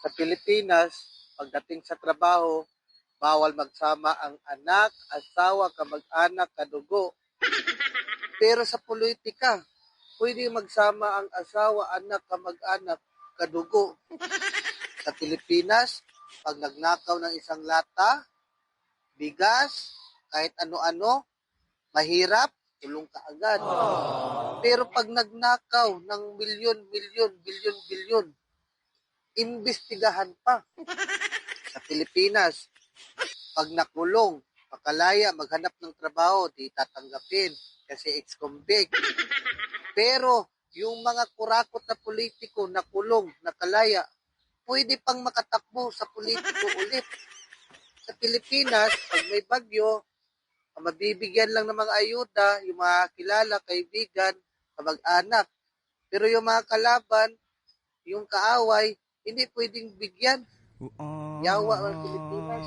Sa Pilipinas, pagdating sa trabaho, bawal magsama ang anak, asawa, kamag-anak, kadugo. Pero sa politika, pwede magsama ang asawa, anak, kamag-anak, kadugo. Sa Pilipinas, pag nagnakaw ng isang lata, bigas, kahit ano-ano, mahirap, tulong ka agad. Pero pag nagnakaw ng milyon-milyon, bilyon-bilyon, imbestigahan pa. Sa Pilipinas, pag nakulong, pakalaya, maghanap ng trabaho, di tatanggapin kasi ex-convict. Pero yung mga kurakot na politiko nakulong, nakalaya, pwede pang makatakbo sa politiko ulit. Sa Pilipinas, pag may bagyo, mabibigyan lang ng mga ayuda, yung mga kilala, kaibigan, kamag-anak. Pero yung mga kalaban, yung kaaway, hindi pwedeng bigyan. Yawa ang Pilipinas.